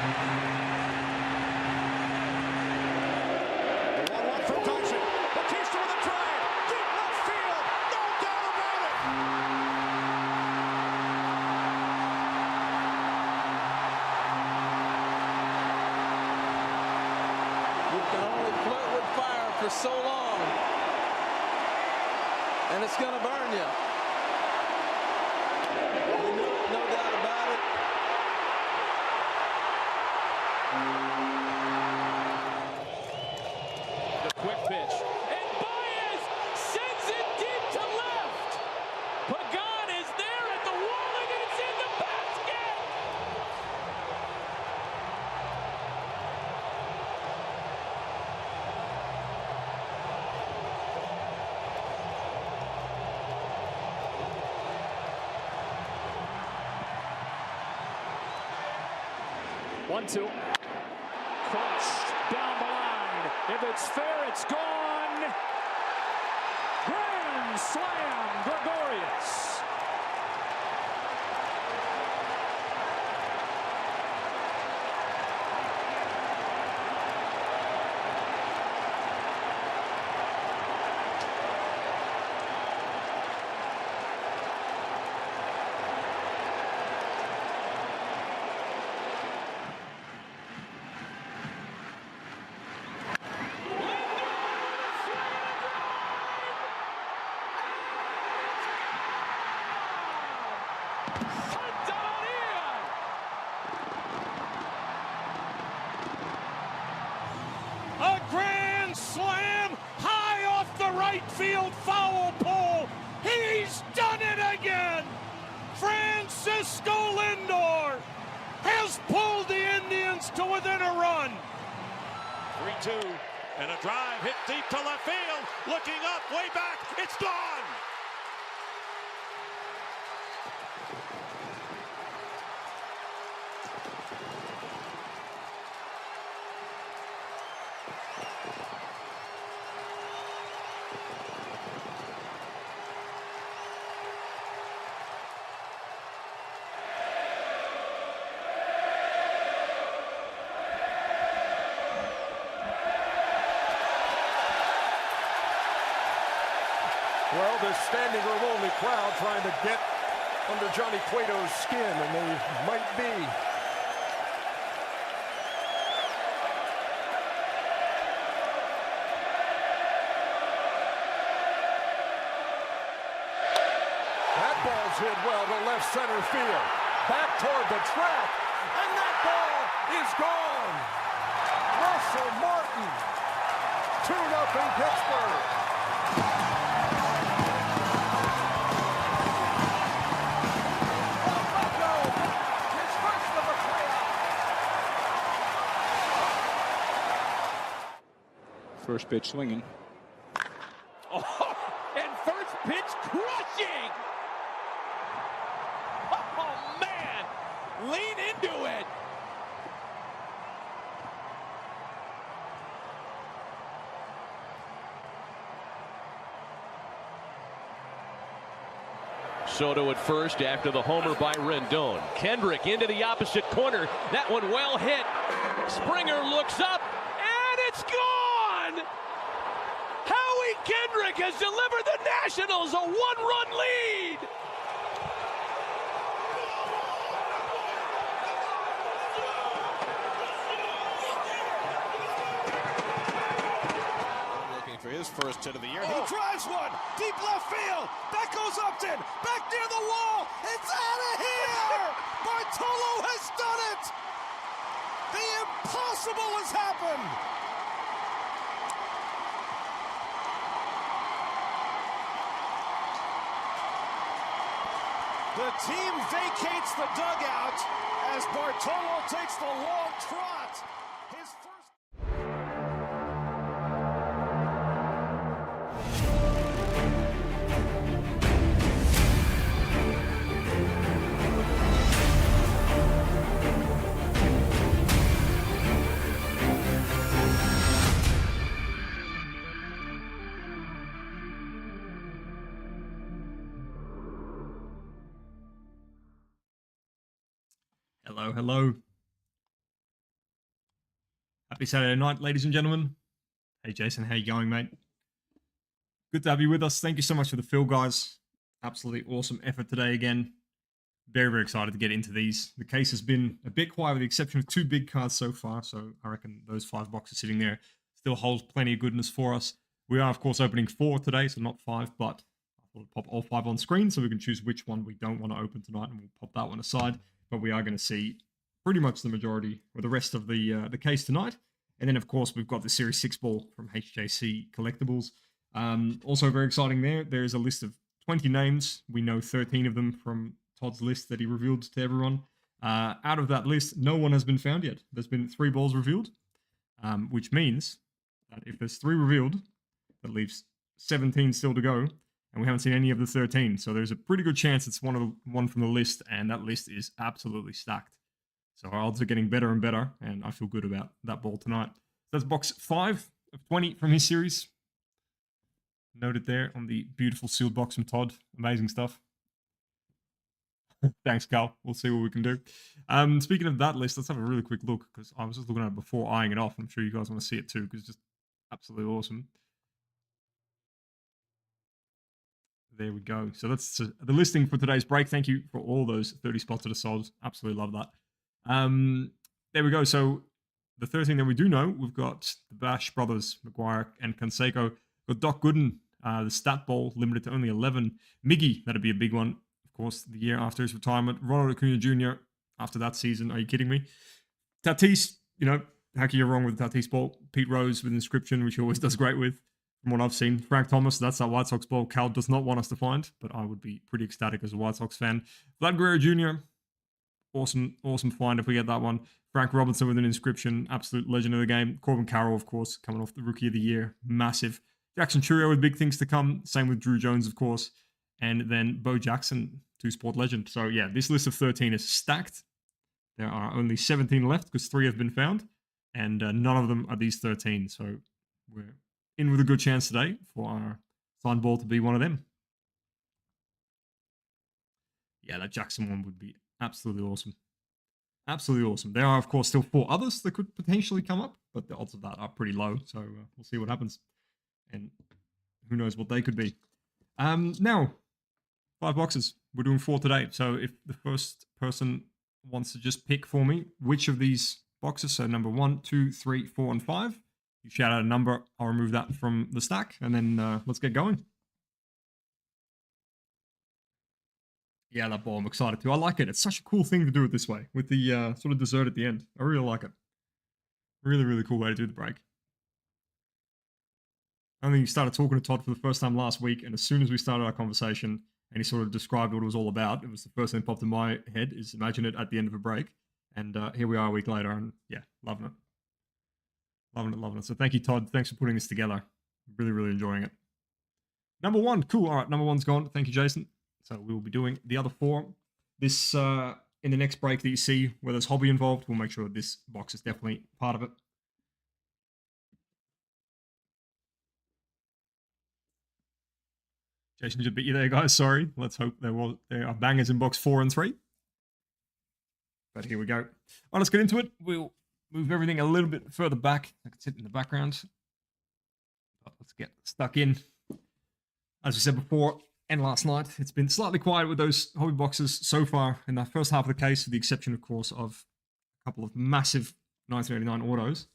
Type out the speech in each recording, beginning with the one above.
The 1-1 from Dyson. Batista with a drive. Deep left field. No doubt about it. You can only flirt with fire for so long, and it's going to burn you. No doubt about it. The quick pitch. And Baez sends it deep to left. Pagan is there at the wall, and it's in the basket. One-two. Crushed down the line. If it's fair, it's gone. Grand slam, Gregorius. A grand slam high off the right field foul pole. He's done it again. Francisco Lindor has pulled the Indians to within a run. 3-2. And a drive hit deep to left field. Looking up, way back. It's gone. Well, this standing room only crowd trying to get under Johnny Cueto's skin, and they might be. That ball's hit well to left center field. Back toward the track, and that ball is gone. Russell Martin, 2-0 Pittsburgh. First pitch swinging. Oh, and first pitch crushing. Oh, man. Lean into it. Soto at first after the homer by Rendon. Kendrick into the opposite corner. That one well hit. Springer looks up, and it's gone! Howie Kendrick has delivered the Nationals a one-run lead! Looking for his first hit of the year. He drives one. Deep left field. That goes Upton. Back near the wall. It's out of here. Bartolo has done it. The impossible has happened. The team vacates the dugout as Bartolo takes the long trot. His first. Hello, hello. Happy Saturday night, ladies and gentlemen. Hey, Jason, how you going, mate? Good to have you with us. Thank you so much for the fill, guys. Absolutely awesome effort today again. Very, very excited to get into these. The case has been a bit quiet with the exception of 2 big cards so far, so I reckon those 5 boxes sitting there still holds plenty of goodness for us. We are, of course, opening 4 today, so not 5, but I thought I'd pop all 5 on screen so we can choose which one we don't want to open tonight, and we'll pop that one aside. But we are going to see pretty much the majority or the rest of the case tonight. And then, of course, we've got the Series 6 ball from HJC Collectibles. Also very exciting there. There is a list of 20 names. We know 13 of them from Todd's list that he revealed to everyone. Out of that list, no one has been found yet. There's been 3 balls revealed, which means that if there's 3 revealed, that leaves 17 still to go, and we haven't seen any of the 13. So there's a pretty good chance it's one from the list, and that list is absolutely stacked. So our odds are getting better and better, and I feel good about that ball tonight. That's box 5 of 20 from his series. Noted there on the beautiful sealed box from Todd. Amazing stuff. Thanks, Carl. We'll see what we can do. Speaking of that list, let's have a really quick look, because I was just looking at it before eyeing it off. I'm sure you guys want to see it too, because it's just absolutely awesome. There we go. So that's the listing for today's break. Thank you for all those 30 spots that are sold. Absolutely love that. There we go. So the 13 that we do know, we've got the Bash brothers, Maguire and Canseco. We've got Doc Gooden, the stat ball limited to only 11. Miggy, that'd be a big one. Of course, the year after his retirement. Ronald Acuna Jr. after that season. Are you kidding me? Tatis, you know, how can you go wrong with the Tatis ball? Pete Rose with inscription, which he always does great with, from what I've seen. Frank Thomas, that's our White Sox ball. Cal does not want us to find, but I would be pretty ecstatic as a White Sox fan. Vlad Guerrero Jr., awesome find if we get that one. Frank Robinson with an inscription, absolute legend of the game. Corbin Carroll, of course, coming off the Rookie of the Year, massive. Jackson Churio with big things to come. Same with Drew Jones, of course. And then Bo Jackson, 2-sport legend. So yeah, this list of 13 is stacked. There are only 17 left because 3 have been found. And none of them are these 13. So we're in with a good chance today for our signed ball to be one of them. Yeah, that Jackson one would be absolutely awesome. Absolutely awesome. There are, of course, still 4 others that could potentially come up, but the odds of that are pretty low. So we'll see what happens. And who knows what they could be. Now, 5 boxes. We're doing 4 today. So if the first person wants to just pick for me which of these boxes, so number 1, 2, 3, 4, and 5, you shout out a number, I'll remove that from the stack, and then let's get going. Yeah, that ball, I'm excited too. I like it. It's such a cool thing to do it this way, with the sort of dessert at the end. I really like it. Really, really cool way to do the break. I think he started talking to Todd for the first time last week, and as soon as we started our conversation, and he sort of described what it was all about, it was the first thing that popped in my head, is imagine it at the end of a break. And here we are a week later, and yeah, loving it. Loving it. So thank you, Todd. Thanks for putting this together. Really, really enjoying it. Number 1, cool. All right, number 1's gone. Thank you, Jason. So we will be doing the other 4. This, in the next break that you see where there's hobby involved, we'll make sure that this box is definitely part of it. Jason just beat you there, guys. Sorry. Let's hope there are bangers in box 4 and 3. But here we go. All right, let's get into it. We'll move everything a little bit further back. I can sit in the background. But let's get stuck in. As we said before, and last night, it's been slightly quiet with those hobby boxes so far in the first half of the case, with the exception, of course, of a couple of massive 1989 autos.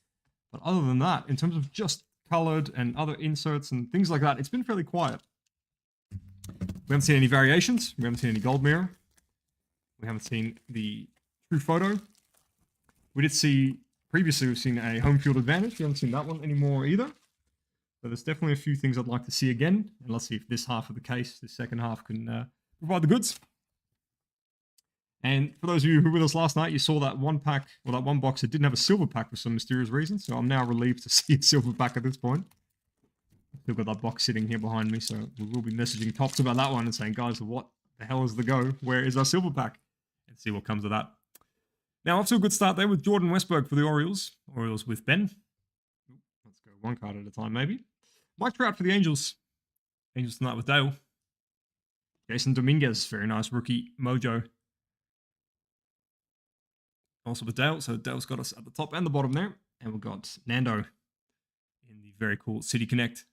But other than that, in terms of just colored and other inserts and things like that, it's been fairly quiet. We haven't seen any variations. We haven't seen any gold mirror. We haven't seen the true photo. We did see, previously we've seen a home field advantage. We haven't seen that one anymore either. So there's definitely a few things I'd like to see again. And let's see if this half of the case, the second half, can provide the goods. And for those of you who were with us last night, you saw that one pack, or that one box that didn't have a silver pack for some mysterious reason. So I'm now relieved to see a silver pack at this point. Still got that box sitting here behind me, so we will be messaging Tops about that one and saying, guys, what the hell is the go? Where is our silver pack? And see what comes of that. Now, off to a good start there with Jordan Westberg for the Orioles. Orioles with Ben. Let's go one card at a time, maybe. Mike Trout for the Angels. Angels tonight with Dale. Jason Dominguez, very nice rookie mojo. Also with Dale, so Dale's got us at the top and the bottom there. And we've got Nando in the very cool City Connect.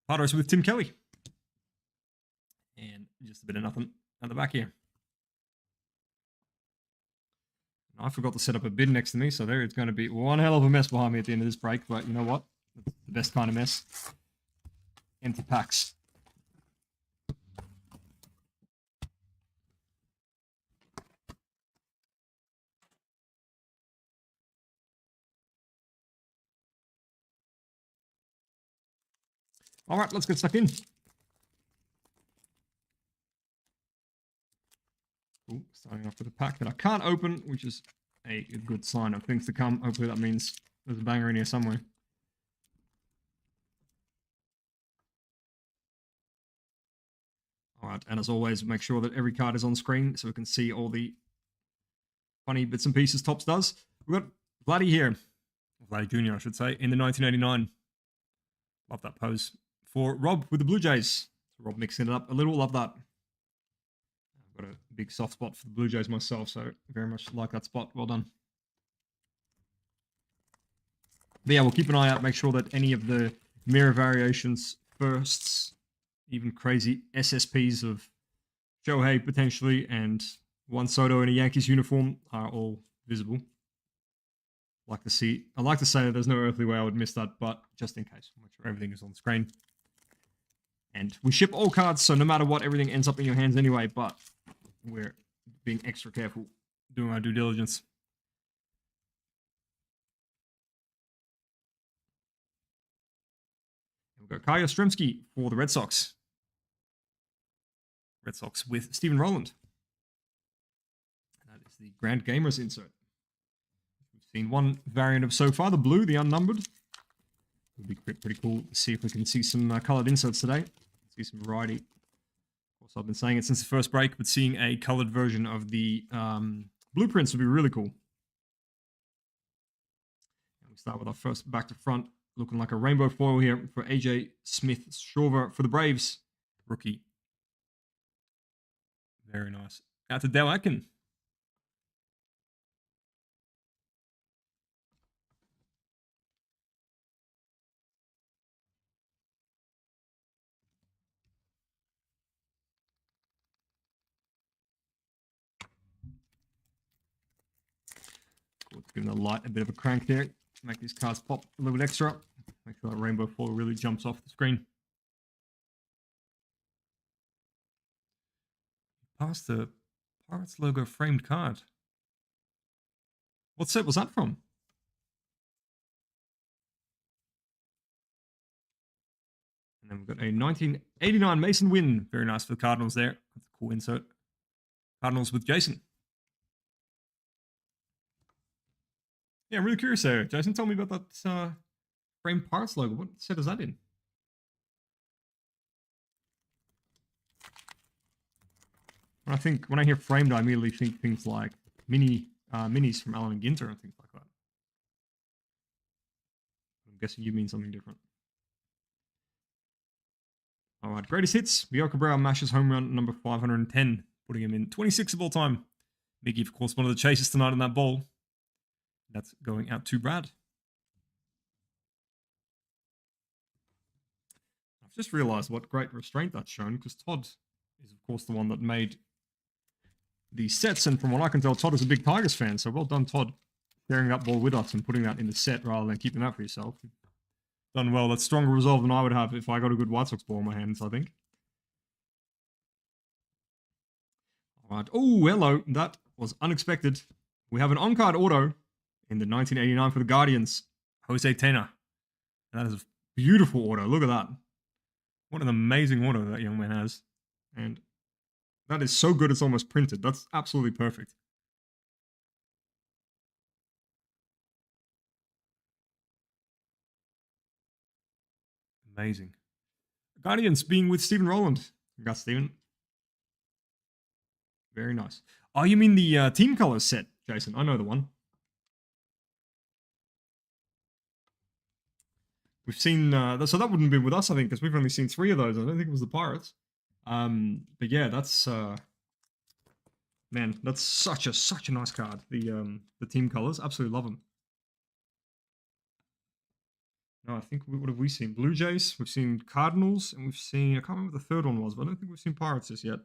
Padres with Tim Kelly. And just a bit of nothing at the back here. I forgot to set up a bid next to me, so there it's going to be one hell of a mess behind me at the end of this break. But you know what? It's the best kind of mess. Empty packs. All right, let's get stuck in. Ooh, starting off with a pack that I can't open, which is a good sign of things to come. Hopefully that means there's a banger in here somewhere. All right, and as always, make sure that every card is on screen so we can see all the funny bits and pieces Topps does. We've got Vladdy here. Vladdy Jr., I should say, in the 1989. Love that pose. For Rob with the Blue Jays. So Rob mixing it up a little. Love that. Got a big soft spot for the Blue Jays myself, so very much like that spot. Well done. But yeah, we'll keep an eye out, make sure that any of the mirror variations, firsts, even crazy SSPs of Shohei potentially, and Juan Soto in a Yankees uniform are all visible. I'd like to say that there's no earthly way I would miss that, but just in case, we'll make sure everything is on screen. And we ship all cards, so no matter what, everything ends up in your hands anyway, but we're being extra careful, doing our due diligence. And we've got Kyle Yastrzemski for the Red Sox. Red Sox with Stephen Rowland. And that is the Grand Gamers insert. We've seen one variant of so far, the blue, the unnumbered. It'll be pretty cool to see if we can see some colored inserts today. See some variety. Of course, I've been saying it since the first break, but seeing a colored version of the blueprints would be really cool. And we start with our first back to front, looking like a rainbow foil here for AJ Smith-Shawver for the Braves. Rookie. Very nice. Out to Dale Atkin. Giving the light a bit of a crank there. Make these cards pop a little bit extra. Make sure that rainbow foil really jumps off the screen. Past the Pirates logo framed card. What set was that from? And then we've got a 1989 Mason Wynn. Very nice for the Cardinals there. That's a cool insert. Cardinals with Jason. Yeah, I'm really curious there. Jason, tell me about that framed Pirates logo. What set is that in? When I hear framed, I immediately think things like minis from Allen and Ginter and things like that. I'm guessing you mean something different. All right, greatest hits. Miguel Cabrera mashes home run number 510, putting him in 26 of all time. Miggy, of course, one of the chasers tonight in that bowl. That's going out to Brad. I've just realized what great restraint that's shown, because Todd is, of course, the one that made the sets, and from what I can tell, Todd is a big Tigers fan, so well done, Todd, sharing that ball with us and putting that in the set rather than keeping that for yourself. Done well. That's stronger resolve than I would have if I got a good White Sox ball in my hands, I think. All right. Oh, hello. That was unexpected. We have an on-card auto in the 1989 for the Guardians, Jose Tena. That is a beautiful auto. Look at that. What an amazing auto that young man has. And that is so good it's almost printed. That's absolutely perfect. Amazing. Guardians being with Stephen Rowland. Congrats, Stephen. Very nice. Oh, you mean the team colors set, Jason? I know the one. We've seen, so that wouldn't be with us, I think, because we've only seen 3 of those. I don't think it was the Pirates. But yeah, that's, man, that's such a nice card. The team colors, absolutely love them. No, I think, what have we seen? Blue Jays, we've seen Cardinals, and we've seen, I can't remember what the third one was, but I don't think we've seen Pirates just yet.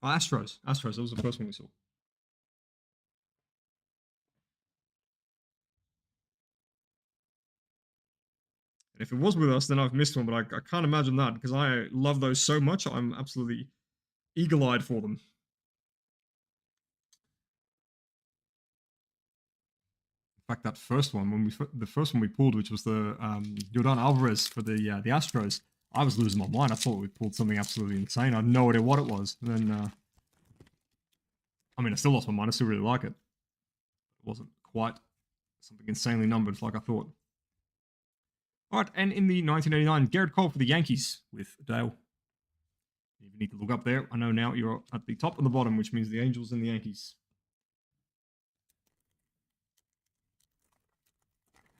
Oh, Astros. Astros, that was the first one we saw. And if it was with us, then I've missed one, but I can't imagine that, because I love those so much, I'm absolutely eagle-eyed for them. In fact, that first one, the first one we pulled, which was the Yordan Alvarez for the Astros, I was losing my mind. I thought we pulled something absolutely insane. I had no idea what it was. And then, I mean, I still lost my mind. I still really like it. It wasn't quite something insanely numbered like I thought. All right, and in the 1989, Garrett Cole for the Yankees with Dale. You need to look up there. I know now you're at the top and the bottom, which means the Angels and the Yankees.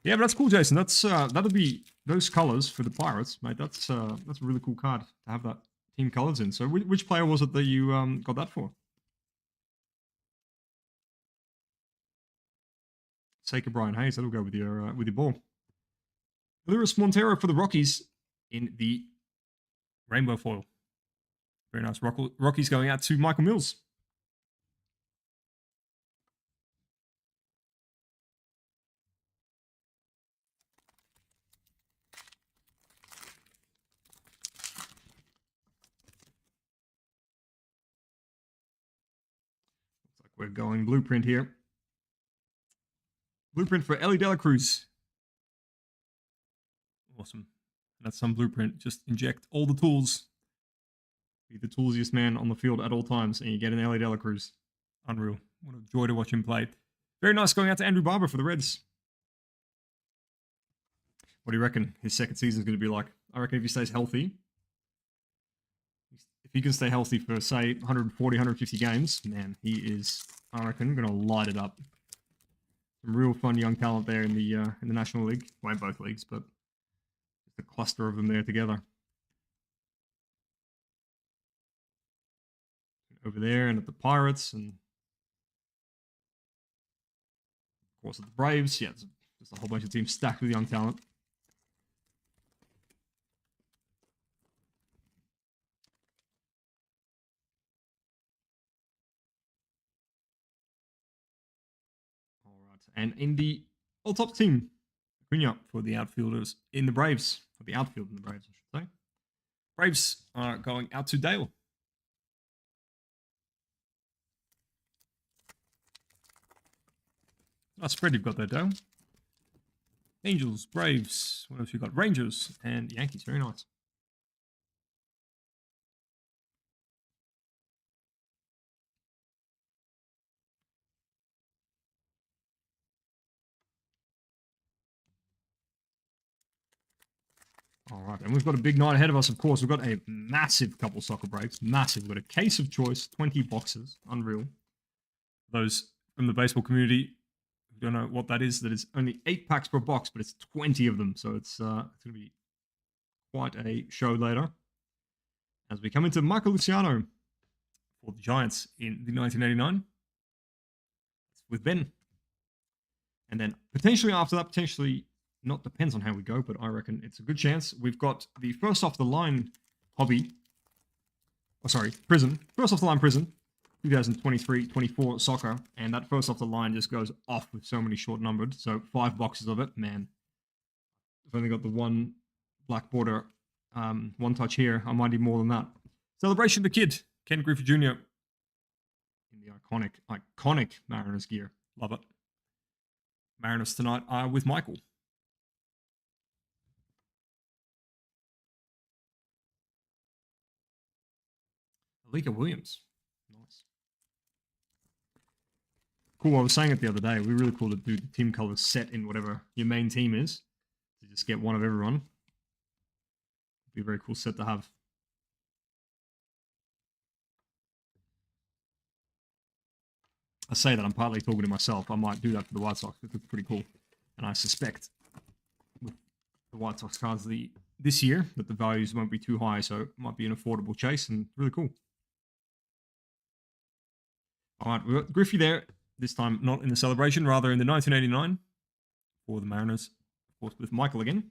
Yeah, but that's cool, Jason. That's that'll be those colors for the Pirates, mate. That's a really cool card to have that team colors in. So, which player was it that you got that for? Sake of Brian Hayes. That'll go with your ball. Luis Montero for the Rockies in the rainbow foil. Very nice. Rockies going out to Michael Mills. We're going blueprint here. Blueprint for Ellie De La Cruz. Awesome. That's some blueprint. Just inject all the tools. Be the toolsiest man on the field at all times, and you get an Ellie De La Cruz. Unreal. What a joy to watch him play. Very nice going out to Andrew Barber for the Reds. What do you reckon his second season is going to be like? I reckon if he stays healthy, if he can stay healthy for, say, 140, 150 games, man, he is, I reckon, going to light it up. Some real fun young talent there in the National League. Well, in both leagues, but just a cluster of them there together. Over there and at the Pirates, and of course at the Braves. Yeah, there's a whole bunch of teams stacked with young talent. And in the all-top team, Acuna for the outfielders in the Braves. For the outfield in the Braves, I should say. Braves are going out to Dale. Nice spread you've got there, Dale. Angels, Braves. What else you got? Rangers and Yankees. Very nice. All right, and we've got a big night ahead of us, of course. We've got a massive couple soccer breaks. Massive. We've got a case of choice, 20 boxes. Unreal. Those from the baseball community who don't know what that is only 8 packs per box, but it's 20 of them. So it's going to be quite a show later. As we come into Michael Luciano for the Giants in the 1989 with Ben. And then potentially after that, potentially not, depends on how we go, but I reckon it's a good chance. We've got the first off the line hobby. Oh, sorry, Prizm. First off the line Prizm. 2023-24 soccer. And that first off the line just goes off with so many short numbered. So 5 boxes of it, man. I've only got the one black border, one touch here. I might need more than that. Celebration of the Kid. Ken Griffey Jr. in the iconic Mariners gear. Love it. Mariners tonight are with Michael. Alika Williams. Nice. Cool, I was saying it the other day. It'd be really cool to do the team colors set in whatever your main team is. To just get one of everyone. It'd be a very cool set to have. I say that I'm partly talking to myself. I might do that for the White Sox. It's pretty cool. And I suspect with the White Sox cards this year that the values won't be too high, so it might be an affordable chase and really cool. All right, we've got Griffey there. This time not in the celebration, rather in the 1989 for the Mariners. Of course, with Michael again.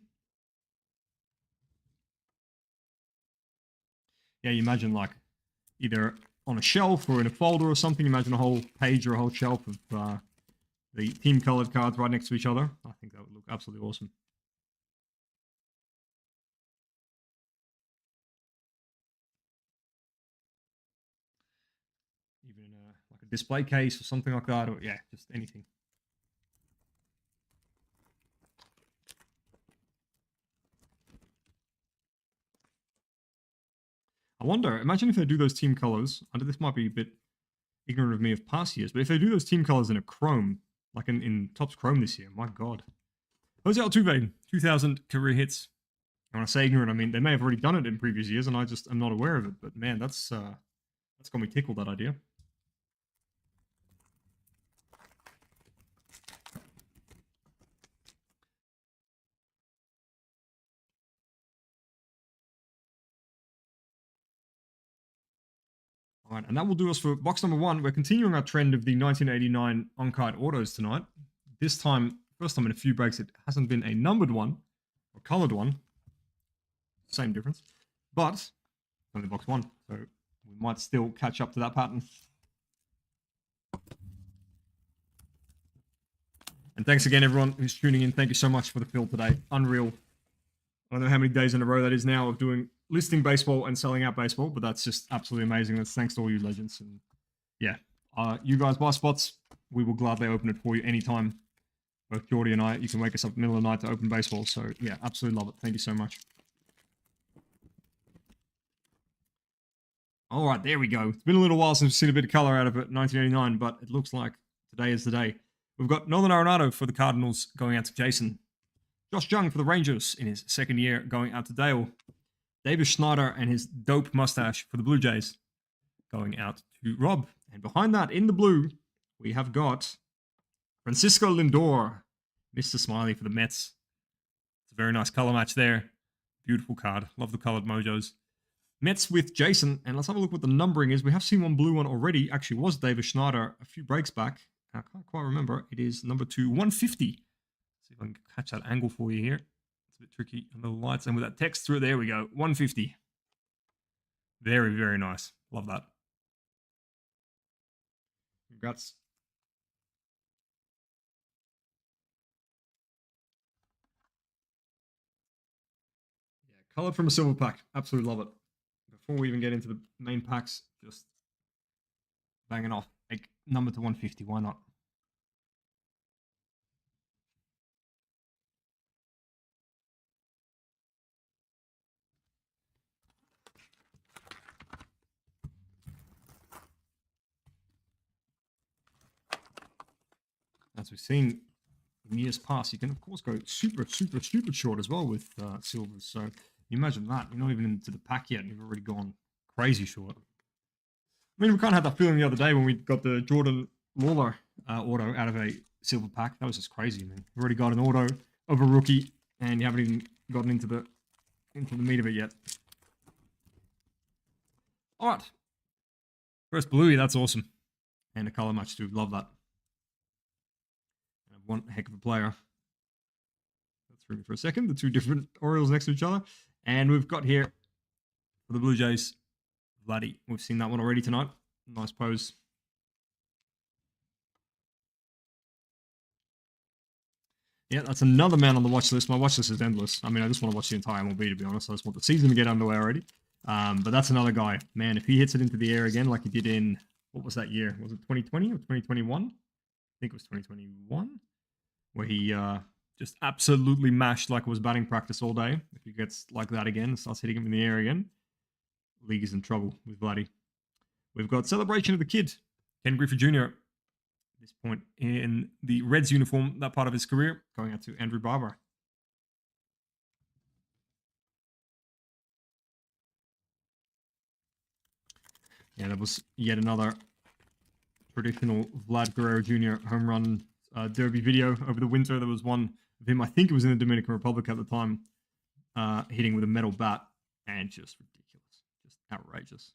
yeah, you imagine like either on a shelf or in a folder or something. Imagine a whole page or a whole shelf of the team colored cards right next to each other. I think that would look absolutely awesome. Even in like a display case or something like that, or yeah, just anything. I wonder, imagine if they do those team colors. I know this might be a bit ignorant of me of past years, but if they do those team colors in a chrome, like in Topps Chrome this year, my god. Jose Altuve, 2,000 career hits. And when I say ignorant, I mean they may have already done it in previous years, and I just am not aware of it. But man, that's got me tickled, that idea. All right, and that will do us for box number 1. We're continuing our trend of the 1989 on-card autos tonight. This time, first time in a few breaks, it hasn't been a numbered one or colored one. Same difference, but only box 1, so we might still catch up to that pattern. And thanks again, everyone who's tuning in. Thank you so much for the fill today. Unreal. I don't know how many days in a row that is now of doing listing baseball and selling out baseball, but that's just absolutely amazing. That's thanks to all you legends. And yeah, you guys buy spots, we will gladly open it for you anytime. Both Geordie and I, you can wake us up in the middle of the night to open baseball. So yeah, absolutely love it. Thank you so much. All right, there we go. It's been a little while since we've seen a bit of color out of it, 1989, but it looks like today is the day. We've got Nolan Arenado for the Cardinals going out to Jason. Josh Jung for the Rangers in his second year going out to Dale. Davis Schneider and his dope mustache for the Blue Jays going out to Rob. And behind that, in the blue, we have got Francisco Lindor, Mr. Smiley for the Mets. It's a very nice color match there. Beautiful card. Love the colored mojos. Mets with Jason. And let's have a look what the numbering is. We have seen one blue one already. Actually, was Davis Schneider a few breaks back. I can't quite remember. It is number 2, 150. See if I can catch that angle for you here. It's a bit tricky under the lights. And with that text through, there we go. 150. Very, very nice. Love that. Congrats. Yeah, colored from a silver pack. Absolutely love it. Before we even get into the main packs, just banging off. Like number to 150. Why not? As we've seen in years past, you can of course go super short as well with silvers. So you imagine that. You're not even into the pack yet and you've already gone crazy short. I mean, we kind of had that feeling the other day when we got the Jordan Lawler auto out of a silver pack. That was just crazy, man. You've already got an auto of a rookie and you haven't even gotten into the meat of it yet. All right. First Bluey, that's awesome. And a color match too. Love that. One heck of a player. That's through me for a second. The two different Orioles next to each other. And we've got here for the Blue Jays, Vladdy. We've seen that one already tonight. Nice pose. Yeah, that's another man on the watch list. My watch list is endless. I mean, I just want to watch the entire MLB, to be honest. I just want the season to get underway already. But that's another guy. Man, if he hits it into the air again like he did in, what was that year? Was it 2020 or 2021? I think it was 2021. Where he just absolutely mashed like it was batting practice all day. If he gets like that again and starts hitting him in the air again, league is in trouble with Vladdy. We've got Celebration of the Kid, Ken Griffey Jr. At this point in the Reds uniform, that part of his career, going out to Andrew Barber. Yeah, that was yet another traditional Vlad Guerrero Jr. home run derby video over the winter. There was one of him, I think it was in the Dominican Republic at the time, hitting with a metal bat, and just ridiculous, just outrageous.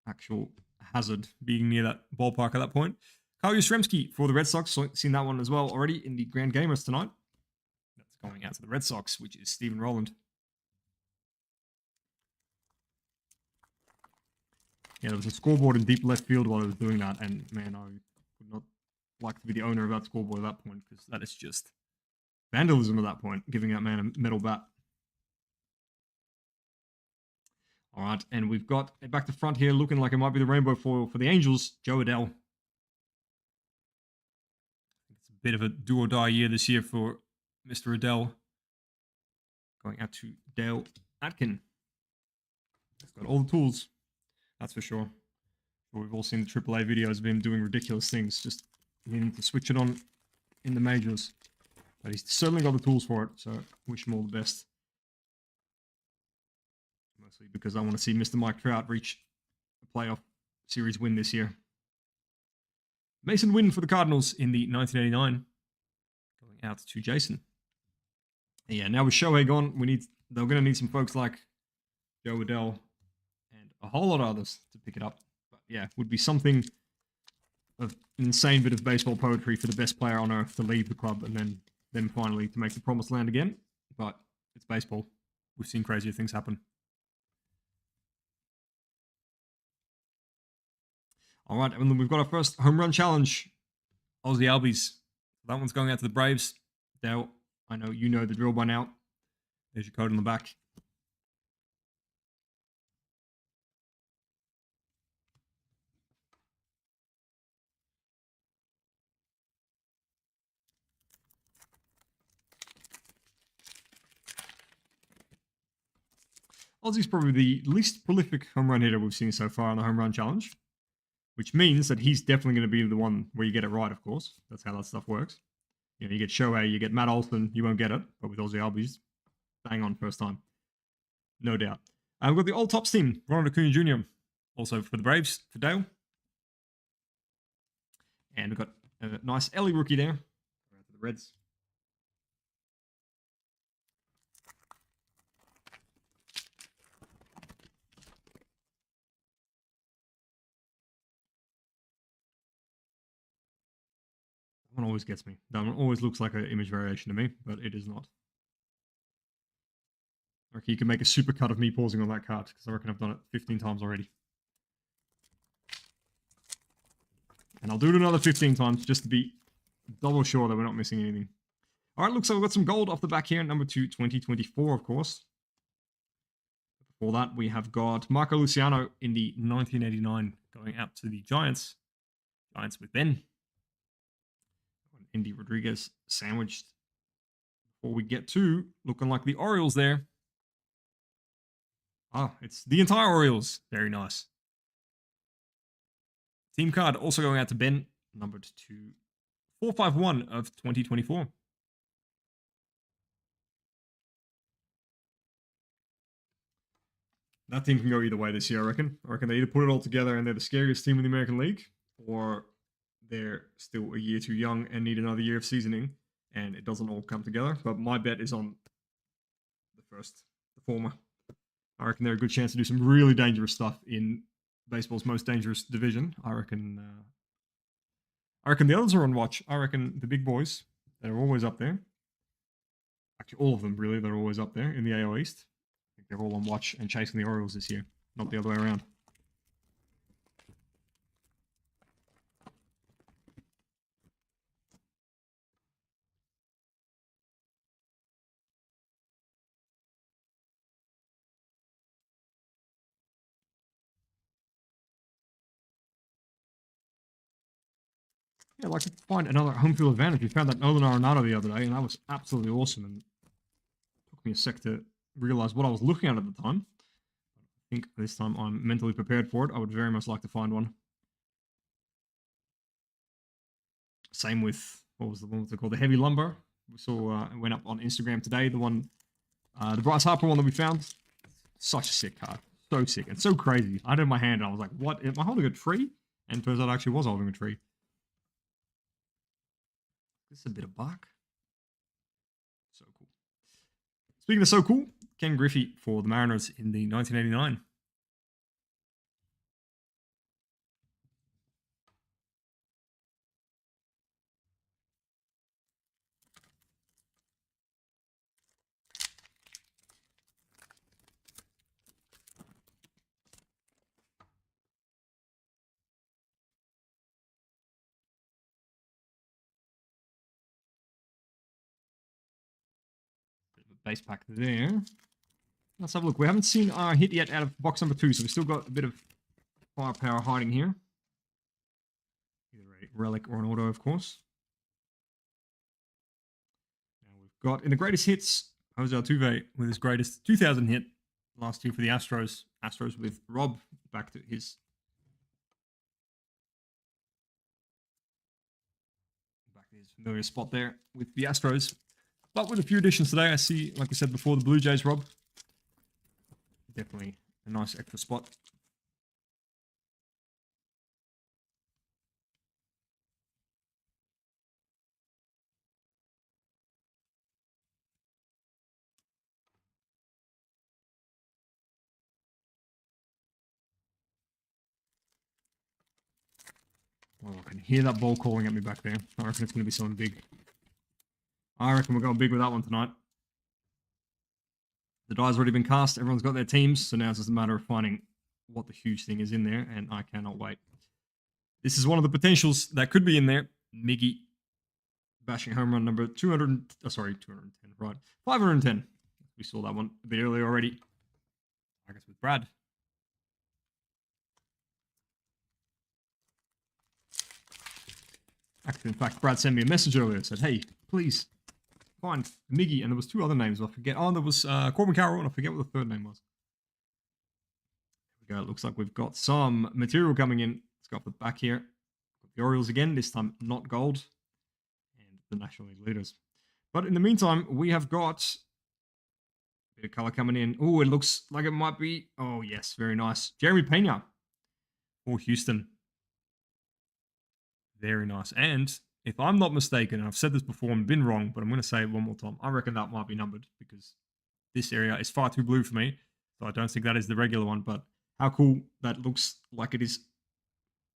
Actual hazard being near that ballpark at that point. Kyle Yastrzemski for the Red Sox, so seen that one as well already in the Grand Gamers tonight. That's going out to the Red Sox, which is Stephen Rowland. Yeah, there was a scoreboard in deep left field while I was doing that, and man, I would not like to be the owner of that scoreboard at that point, because that is just vandalism at that point, giving that man a metal bat. All right, and we've got back to front here, looking like it might be the rainbow foil for the Angels, Joe Adell. It's a bit of a do or die year this year for Mr. Adell. Going out to Dale Atkin. He's got all the tools, that's for sure. But we've all seen the AAA videos of him doing ridiculous things, just needing to switch it on in the majors. But he's certainly got the tools for it, so wish him all the best. Mostly because I want to see Mr. Mike Trout reach a playoff series win this year. Mason Wynn for the Cardinals in the 1989. Going out to Jason. Yeah, now with Shohei gone, they're going to need some folks like Joe Adell and a whole lot of others to pick it up. But yeah, would be something of an insane bit of baseball poetry for the best player on earth to leave the club and then finally to make the promised land again. But it's baseball. We've seen crazier things happen. All right, and then we've got our first home run challenge. Aussie Albies. That one's going out to the Braves. Dale, I know you know the drill by now. There's your code on the back. Aussie's probably the least prolific home run hitter we've seen so far on the home run challenge, which means that he's definitely going to be the one where you get it right, of course. That's how that stuff works. You know, you get Shohei, you get Matt Olson, you won't get it. But with Aussie Albies, bang on first time. No doubt. We've got the old Tops team, Ronald Acuna Jr., also for the Braves, for Dale. And we've got a nice Ellie rookie there. For the Reds. That one always gets me. That one always looks like an image variation to me, but it is not. I reckon you can make a super cut of me pausing on that card, because I reckon I've done it 15 times already. And I'll do it another 15 times just to be double sure that we're not missing anything. All right, looks like we've got some gold off the back here, number 2, 2024, of course. Before that, we have got Marco Luciano in the 1989 going out to the Giants. Giants with Ben. Indy Rodriguez sandwiched. Before we get to looking like the Orioles there. Ah, it's the entire Orioles. Very nice. Team card also going out to Ben, numbered to 451 of 2024. That team can go either way this year, I reckon. I reckon they either put it all together and they're the scariest team in the American League, or they're still a year too young and need another year of seasoning, and it doesn't all come together. But my bet is on the former. I reckon they're a good chance to do some really dangerous stuff in baseball's most dangerous division. I reckon the others are on watch. I reckon the big boys, they're always up there. Actually, all of them, really, they're always up there in the AL East. I think they're all on watch and chasing the Orioles this year, not the other way around. Yeah, I'd like to find another home field advantage. We found that Nolan Arenado the other day, and that was absolutely awesome. And it took me a sec to realize what I was looking at the time. I think this time I'm mentally prepared for it. I would very much like to find one. Same with, what was it called? The Heavy Lumber. We saw, it went up on Instagram today. The one, the Bryce Harper one that we found. Such a sick card. So sick and so crazy. I had it in my hand and I was like, what? Am I holding a tree? And it turns out I actually was holding a tree. This is a bit of bark. So cool. Speaking of so cool, Ken Griffey for the Mariners in the 1989. base pack there. Let's have a look. We haven't seen our hit yet out of box number 2, so we've still got a bit of firepower hiding here. Either a relic or an auto, of course. Now we've got, in the greatest hits, Jose Altuve with his greatest 2,000 hit last year for the Astros. Astros with Rob back to his familiar spot there with the Astros. But with a few additions today, I see, like I said before, the Blue Jays, Rob. Definitely a nice extra spot. Oh, I can hear that ball calling at me back there. I reckon it's going to be something big. I reckon we're going big with that one tonight. The die's already been cast. Everyone's got their teams. So now it's just a matter of finding what the huge thing is in there. And I cannot wait. This is one of the potentials that could be in there. Miggy bashing home run number 200. Oh, sorry, 210. Right. 510. We saw that one a bit earlier already. I guess with Brad. Actually, in fact, Brad sent me a message earlier and said, hey, please find Miggy. And there was 2 other names. I forget. Oh, there was Corbin Carroll, and I forget what the third name was. There we go. It looks like we've got some material coming in. Let's go up the back here. The Orioles again, this time not gold. And the National League leaders. But in the meantime, we have got a bit of color coming in. Oh, it looks like it might be. Oh, yes. Very nice. Jeremy Pena for Houston. Very nice. And if I'm not mistaken, and I've said this before and been wrong, but I'm going to say it one more time. I reckon that might be numbered because this area is far too blue for me. So I don't think that is the regular one. But how cool that looks like it is.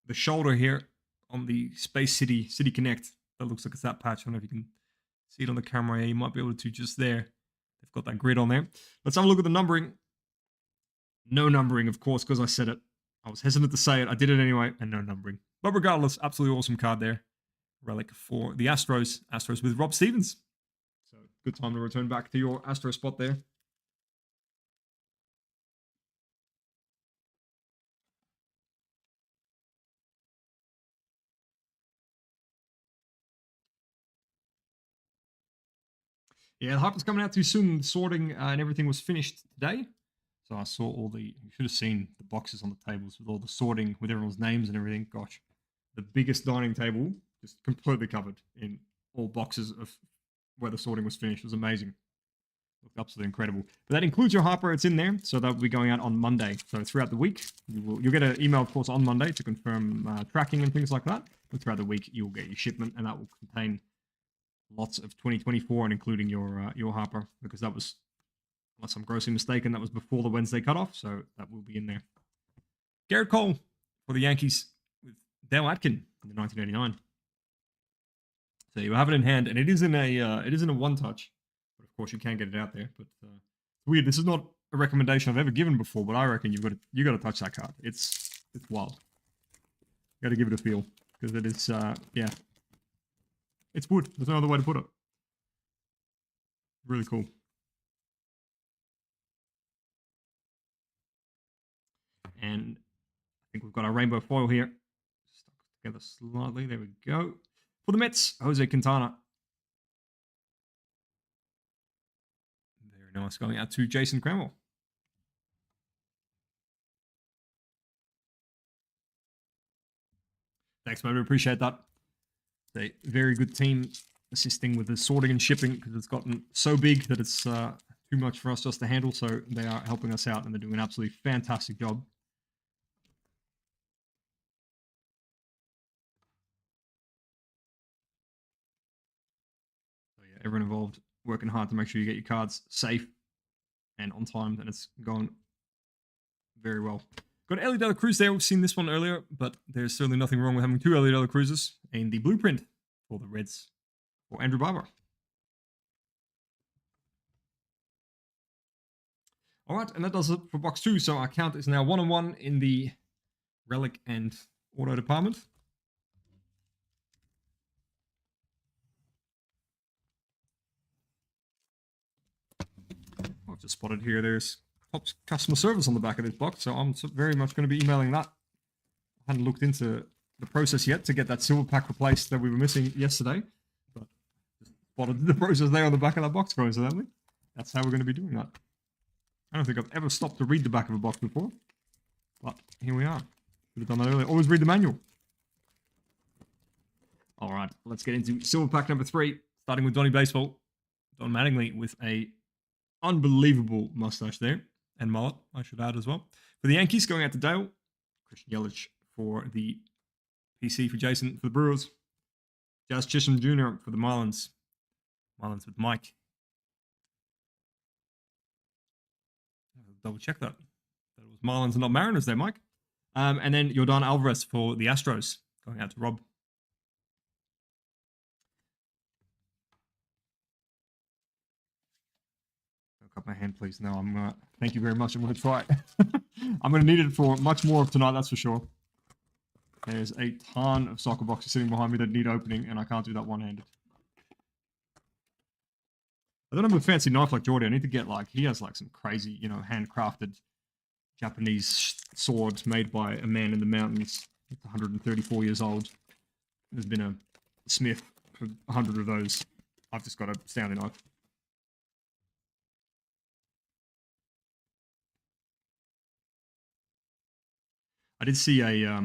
The shoulder here on the Space City Connect. That looks like it's that patch. I don't know if you can see it on the camera here. You might be able to just there. They've got that grid on there. Let's have a look at the numbering. No numbering, of course, because I said it. I was hesitant to say it. I did it anyway, and no numbering. But regardless, absolutely awesome card there. Relic for the Astros. Astros with Rob Stevens. So good time to return back to your Astro spot there. Yeah, the hype was coming out too soon. The sorting and everything was finished today. So I saw all the, you should have seen the boxes on the tables with all the sorting, with everyone's names and everything. Gosh, the biggest dining table just completely covered in all boxes of where the sorting was finished. It was amazing. Looked absolutely incredible. But that includes your Harper. It's in there. So that will be going out on Monday. So throughout the week, you'll get an email, of course, on Monday to confirm tracking and things like that. But throughout the week, you'll get your shipment, and that will contain lots of 2024 and including your Harper, because that was, unless I'm grossly mistaken, that was before the Wednesday cutoff. So that will be in there. Garrett Cole for the Yankees with Dale Atkin in the 1989. So you have it in hand, and it is in a one touch, but of course you can get it out there. But it's weird. This is not a recommendation I've ever given before, but I reckon you got to touch that card. It's wild. Got to give it a feel because it is yeah, it's wood. There's no other way to put it. Really cool. And I think we've got our rainbow foil here. Stuck together slightly. There we go. For the Mets, Jose Quintana. Very nice. Going out to Jason Cranwell. Thanks, mate. We appreciate that. It's a very good team assisting with the sorting and shipping because it's gotten so big that it's too much for us just to handle. So they are helping us out and they're doing an absolutely fantastic job. Everyone involved working hard to make sure you get your cards safe and on time, and it's gone very well. Got Ellie De La Cruz there. We've seen this one earlier, but there's certainly nothing wrong with having 2 Ellie De La Cruzes. And the blueprint for the Reds for Andrew Barber. All right, and that does it for box 2. So our count is now 1-1 in the relic and auto department. just spotted here, there's top customer service on the back of this box, so I'm very much going to be emailing that. I hadn't looked into the process yet to get that silver pack replaced that we were missing yesterday, but just spotted the process there on the back of that box, coincidentally. That's how we're going to be doing that. I don't think I've ever stopped to read the back of a box before, but here we are. Should have done that earlier. Always read the manual. All right, let's get into silver pack number 3, starting with Donnie Baseball. Don Mattingly with a unbelievable mustache there, and mullet, I should add as well. For the Yankees, going out to Dale. Christian Yelich for the PC for Jason for the Brewers. Jazz Chisholm Jr. for the Marlins. Marlins with Mike. Double check that. That was Marlins and not Mariners there, Mike. And then Yordan Alvarez for the Astros. Going out to Rob. Cut my hand, please. No, thank you very much. I'm going to try it. I'm going to need it for much more of tonight, that's for sure. There's a ton of soccer boxes sitting behind me that need opening, and I can't do that one-handed. I don't have a fancy knife like Jordy. I need to get, like, he has, like, some crazy, you know, handcrafted Japanese sword made by a man in the mountains. It's 134 years old. There's been a smith for 100 of those. I've just got a Stanley knife. I did see a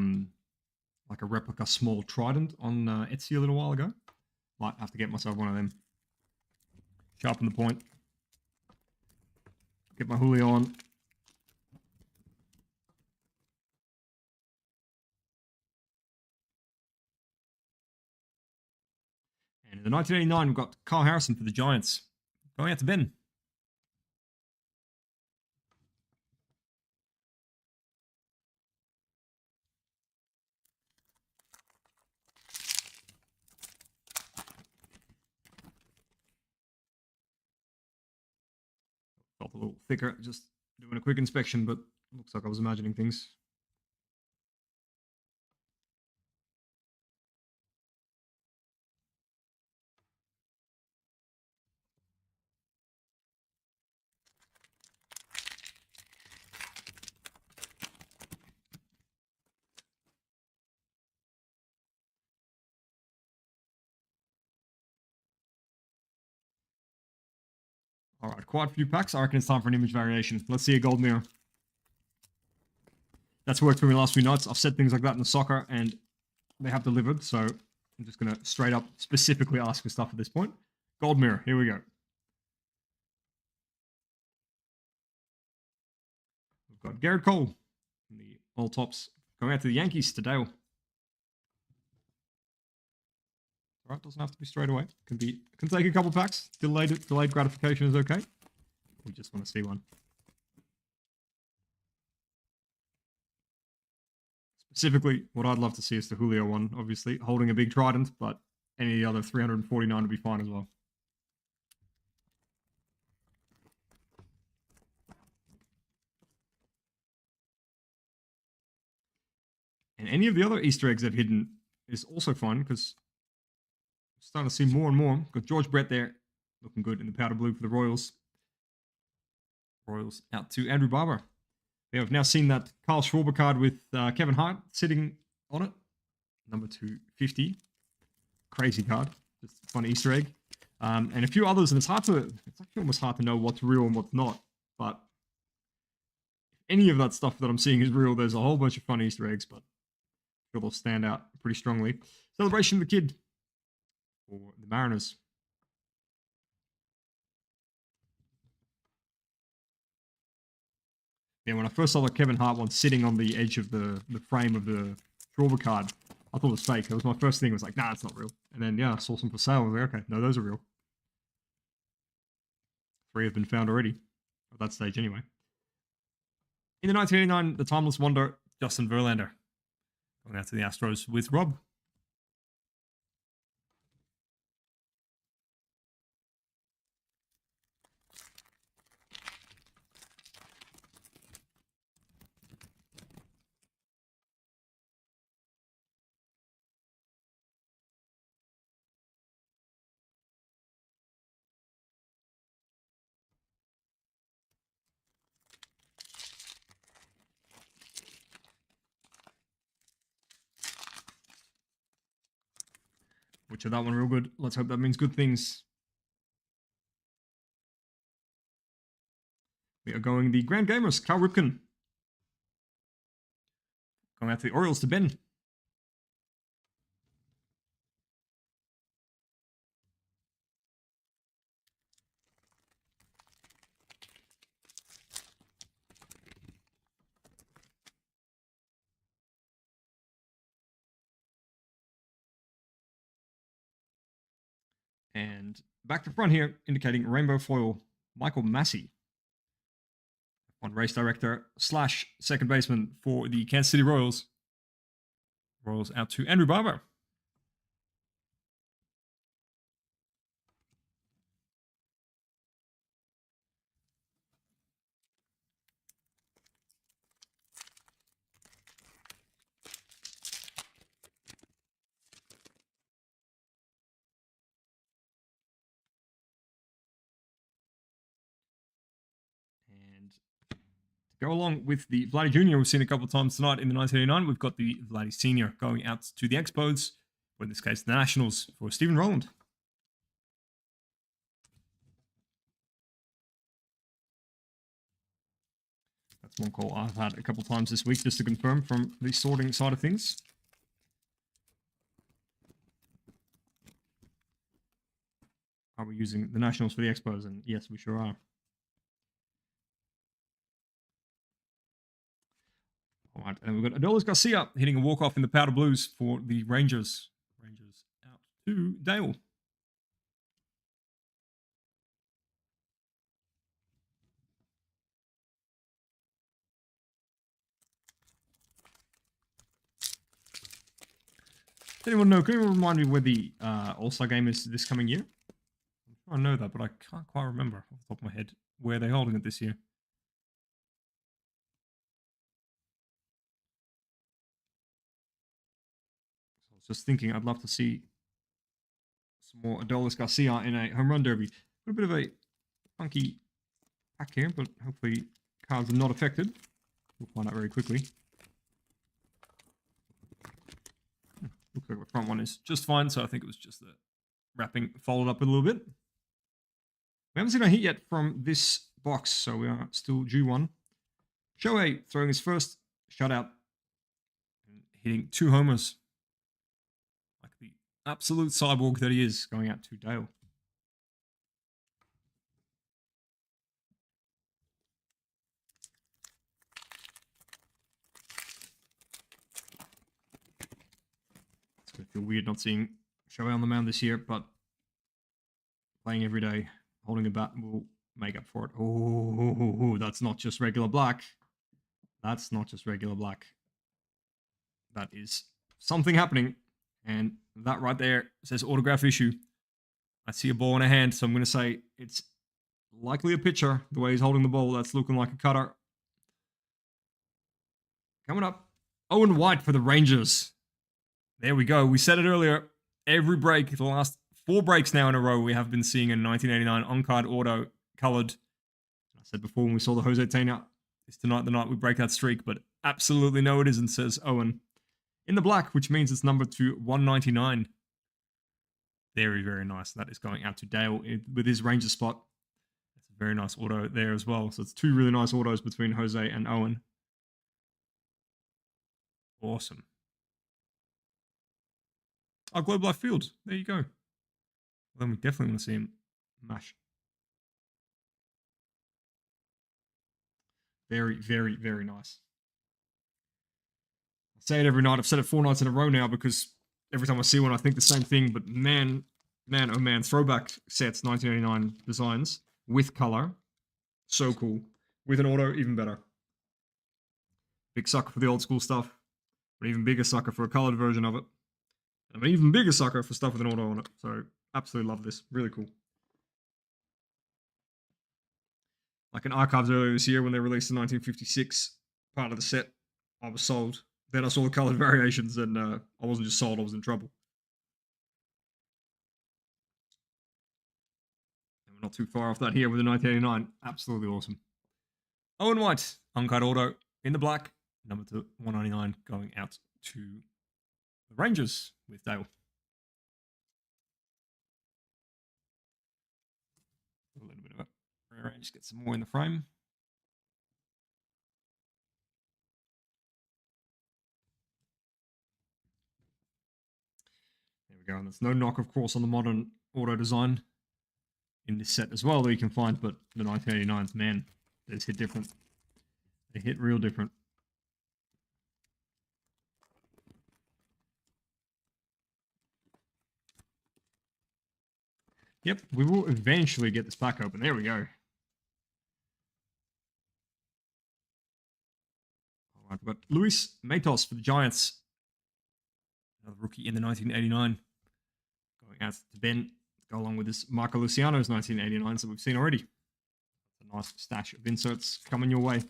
like a replica small trident on Etsy a little while ago. Might have to get myself one of them. Sharpen the point. Get my Julio on. And in the 1989, we've got Kyle Harrison for the Giants. Going out to Ben. Felt a little thicker, just doing a quick inspection, but looks like I was imagining things. All right, quite a few packs. I reckon it's time for an image variation. Let's see a gold mirror. That's worked for me the last few nights. I've said things like that in the soccer, and they have delivered. So I'm just going to straight up specifically ask for stuff at this point. Gold mirror. Here we go. We've got Garrett Cole from the All Tops going out to the Yankees to Dale. All right, doesn't have to be straight away. Can take a couple packs. Delayed gratification is okay. We just want to see one. Specifically, what I'd love to see is the Julio one, obviously, holding a big trident, but any of the other 349 would be fine as well. And any of the other Easter eggs they've hidden is also fun, because I'm starting to see more and more. Got George Brett there, looking good in the powder blue for the Royals. Royals out to Andrew Barber. Yeah, I've now seen that Carl Schwarber card with Kevin Hart sitting on it. Number 250. Crazy card. Just a fun Easter egg. And a few others, and it's actually almost hard to know what's real and what's not. But if any of that stuff that I'm seeing is real, there's a whole bunch of fun Easter eggs, but I feel they'll stand out pretty strongly. Celebration of the Kid for the Mariners. Yeah, when I first saw the Kevin Hart one sitting on the edge of the frame of the Schwarber card, I thought it was fake. That was my first thing. I was like, nah, it's not real. And then, yeah, I saw some for sale. I was like, okay, no, those are real. 3 have been found already. At that stage, anyway. In the 1989, the Timeless Wonder, Justin Verlander. Going out to the Astros with Rob. Butcher that one real good. Let's hope that means good things. We are going the Grand Gamers, Cal Ripken. Going out to the Orioles to Ben. And back to front here, indicating rainbow foil, Michael Massey. On race director / second baseman for the Kansas City Royals. Royals out to Andrew Barber. And to go along with the Vladdy Jr. we've seen a couple of times tonight in the 1989, we've got the Vladdy Sr. going out to the Expos, or in this case, the Nationals, for Stephen Rowland. That's one call I've had a couple of times this week just to confirm from the sorting side of things. Are we using the Nationals for the Expos? And yes, we sure are. All right, and we've got Adolis Garcia hitting a walk-off in the Powder Blues for the Rangers. Rangers out to Dale. Does anyone know? Can anyone remind me where the All-Star game is this coming year? I'm sure I know that, but I can't quite remember off the top of my head where they're holding it this year. So I was just thinking I'd love to see some more Adolis Garcia in a home run derby. A bit of a funky pack here, but hopefully cards are not affected. We'll find out very quickly. Looks like the front one is just fine, so I think it was just the wrapping folded up a little bit. We haven't seen a hit yet from this box, so we are still due one. Shohei throwing his first shutout and hitting 2 homers. Like the absolute cyborg that he is, going out to Dale. It's going to feel weird not seeing Shohei on the mound this year, but playing every day, holding a bat will make up for it. Oh, that's not just regular black. That's not just regular black. That is something happening. And that right there says autograph issue. I see a ball in a hand, so I'm going to say it's likely a pitcher. The way he's holding the ball, that's looking like a cutter. Coming up, Owen White for the Rangers. There we go. We said it earlier. Every break, the last 4 breaks now in a row, we have been seeing a 1989 on-card auto colored. I said before when we saw the Jose Tena, is tonight the night we break that streak, but absolutely no it isn't, says Owen. In the black, which means it's numbered to 199. Very, very nice. That is going out to Dale with his Ranger spot. That's a very nice auto there as well. So it's 2 really nice autos between Jose and Owen. Awesome. Oh, Globe Life Field. There you go. Well, then we definitely want to see him mash. Very, very, very nice. I say it every night. I've said it 4 nights in a row now because every time I see one, I think the same thing. But man, oh man, throwback sets, 1989 designs with color. So cool. With an auto, even better. Big sucker for the old school stuff. But even bigger sucker for a colored version of it. I'm an even bigger sucker for stuff with an auto on it. So, absolutely love this. Really cool. Like in archives earlier this year when they released the 1956 part of the set, I was sold. Then I saw the colored variations and I wasn't just sold, I was in trouble. And we're not too far off that here with the 1989. Absolutely awesome. Owen White, on-card auto in the black, number to 199, going out to the Rangers with Dale. Alright, just get some more in the frame. There we go. And there's no knock, of course, on the modern auto design in this set as well that you can find, but the 1989s, man, they just hit different. They hit real different. Yep, we will eventually get this pack open. There we go. All right, we've got Luis Matos for the Giants. Another rookie in the 1989. Going out to Ben. Go along with this Marco Luciano's 1989s that we've seen already. A nice stash of inserts coming your way.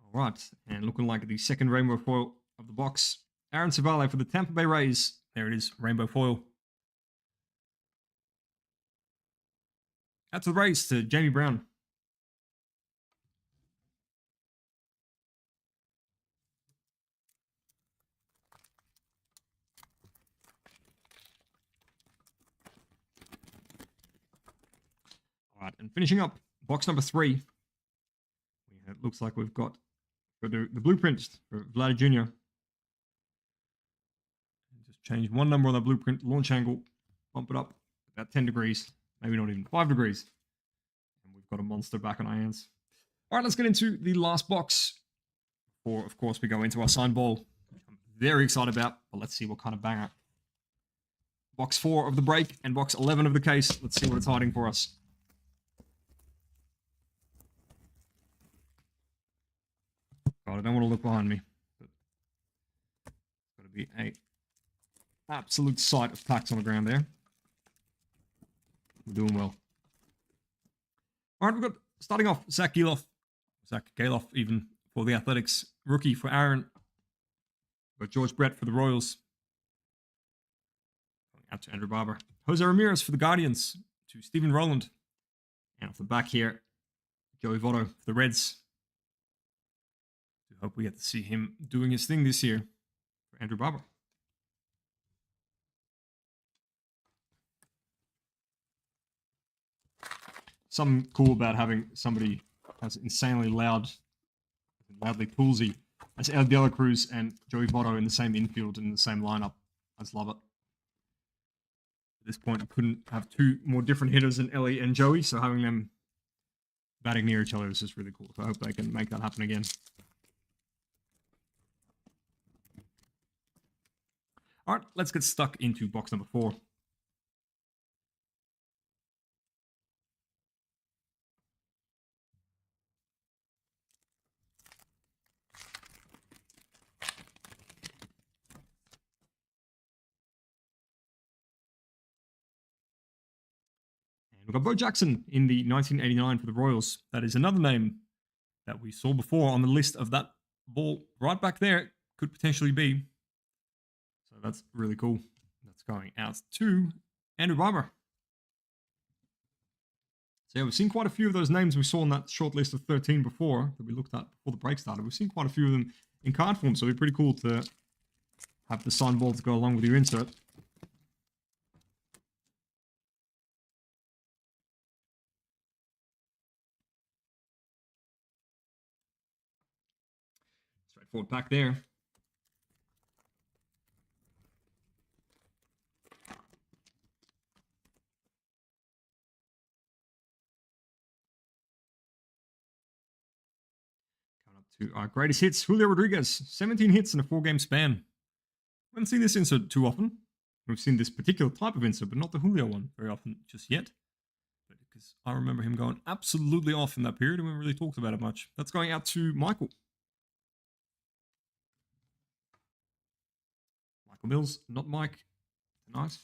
All right, and looking like the second rainbow foil of the box. Aaron Savale for the Tampa Bay Rays. There it is, rainbow foil. Out to the Rays, to Jamie Brown. All right, and finishing up, box number 3. It looks like we've got the blueprint for Vlad Jr. Just change one number on that blueprint, launch angle, bump it up about 10 degrees, maybe not even 5 degrees. And we've got a monster back on our hands. All right, let's get into the last box. Before, of course, we go into our sign ball, which I'm very excited about, but let's see what kind of banger. Box 4 of the break and box 11 of the case. Let's see what it's hiding for us. God, I don't want to look behind me. But it's got to be a absolute sight of packs on the ground there. We're doing well. All right, we've got, starting off, Zach Galoff even, for the Athletics. Rookie for Aaron. We've got George Brett for the Royals. Going out to Andrew Barber. Jose Ramirez for the Guardians, to Stephen Rowland. And off the back here, Joey Votto for the Reds. Hope we get to see him doing his thing this year for Andrew Barber. Something cool about having somebody as insanely loudly toolsy as El De La Cruz and Joey Votto in the same infield and in the same lineup. I just love it. At this point, we couldn't have two more different hitters than Ellie and Joey, so having them batting near each other is just really cool. So I hope they can make that happen again. All right, let's get stuck into box number 4. And we've got Bo Jackson in the 1989 for the Royals. That is another name that we saw before on the list of that ball right back there. Could potentially be. So that's really cool. That's going out to Andrew Barber. So yeah, we've seen quite a few of those names we saw on that short list of 13 before that we looked at before the break started. We've seen quite a few of them in card form, so it'd be pretty cool to have the signed ball to go along with your insert. Straightforward pack there. To our greatest hits, Julio Rodriguez, 17 hits in a 4-game span. We haven't seen this insert too often. We've seen this particular type of insert, but not the Julio one very often just yet. But because I remember him going absolutely off in that period, and we haven't really talked about it much. That's going out to Michael. Michael Mills, not Mike. Nice.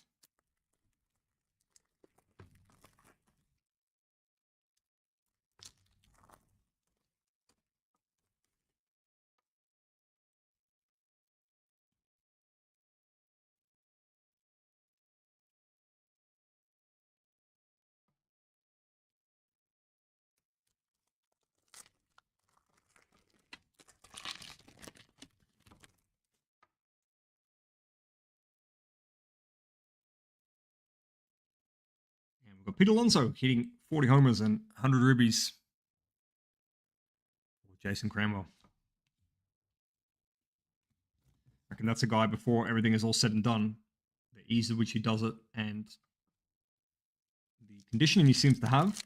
we've got Pete Alonso hitting 40 homers and 100 ribbies for Jason Cranwell. I reckon that's a guy before everything is all said and done. The ease at which he does it and the conditioning he seems to have,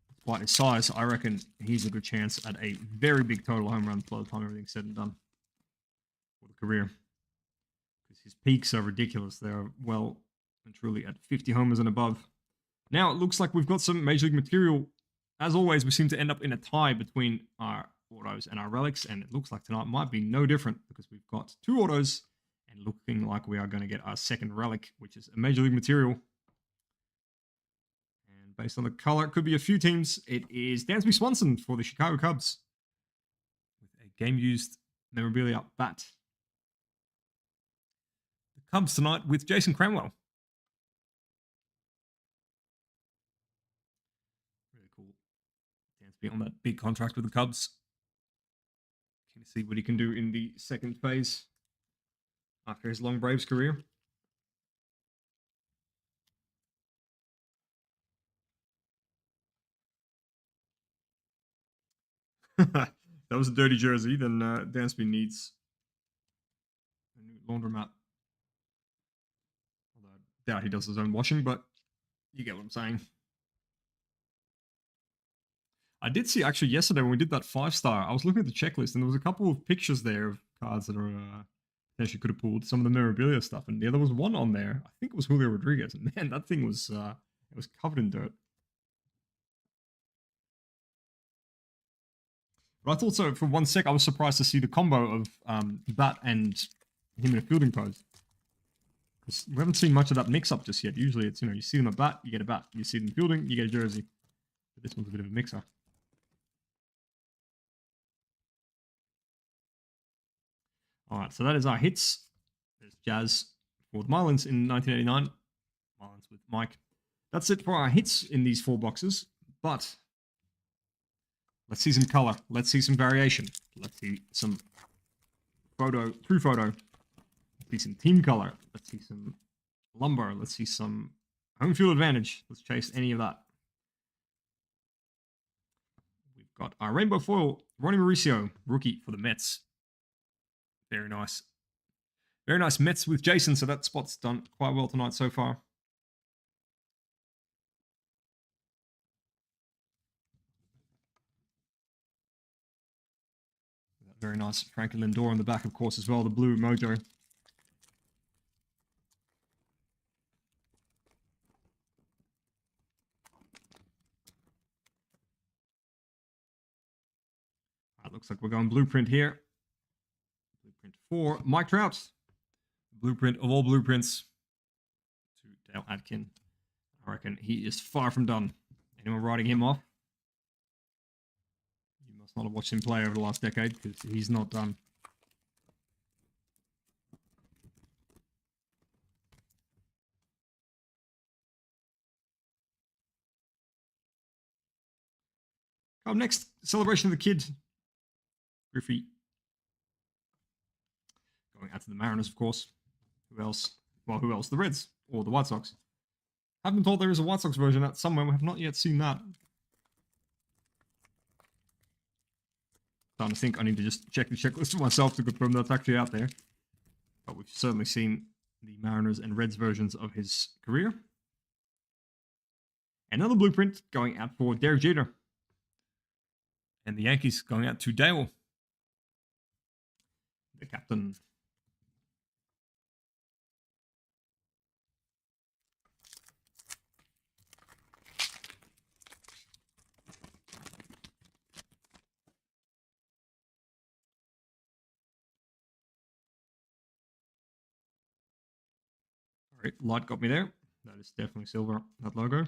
despite his size, I reckon he's a good chance at a very big total home runs by the time everything's said and done for the career. Because his peaks are ridiculous. They're well and truly at 50 homers and above. Now it looks like we've got some Major League material. As always, we seem to end up in a tie between our autos and our relics, and it looks like tonight might be no different because we've got 2 autos and looking like we are going to get our second relic, which is a Major League material. And based on the color, it could be a few teams. It is Dansby Swanson for the Chicago Cubs with a game-used memorabilia bat. The Cubs tonight with Jason Cranwell. Really cool. Dansby on that big contract with the Cubs. Can you see what he can do in the second phase after his long Braves career? That was a dirty jersey. Then Dansby needs a new laundromat. Although I doubt he does his own washing, but you get what I'm saying. I did see actually yesterday when we did that 5-star, I was looking at the checklist and there was a couple of pictures there of cards that are potentially could have pulled some of the memorabilia stuff, and yeah, there was one on there. I think it was Julio Rodriguez, and man, that thing was it was covered in dirt. But I thought so for one sec. I was surprised to see the combo of bat and him in a fielding pose. Because we haven't seen much of that mix-up just yet. Usually it's, you see them at bat, you get a bat. You see them fielding, you get a jersey. But this one's a bit of a mixer. All right, so that is our hits. There's Jazz for the Marlins in 1989. Marlins with Mike. That's it for our hits in these 4 boxes. But let's see some color. Let's see some variation. Let's see some true photo. Let's see some team color. Let's see some lumber. Let's see some home field advantage. Let's chase any of that. We've got our rainbow foil, Ronnie Mauricio, rookie for the Mets. Very nice. Very nice Mets with Jason, so that spot's done quite well tonight so far. Very nice Frankie Lindor on the back, of course, as well. The blue mojo. It looks like we're going blueprint here. Blueprint for Mike Trout. Blueprint of all blueprints to Dale Atkin. I reckon he is far from done. Anyone writing him off? You must not have watched him play over the last decade because he's not done. Up next, celebration of the kid. Griffey. Going out to the Mariners, of course. Who else? Well, who else? The Reds or the White Sox. I've been told there is a White Sox version out somewhere. We have not yet seen that. Starting to think I need to just check the checklist for myself to confirm that's actually out there. But we've certainly seen the Mariners and Reds versions of his career. Another blueprint going out for Derek Jeter. And the Yankees going out to Dale, the captain. All right, light got me there. That is definitely silver, that logo.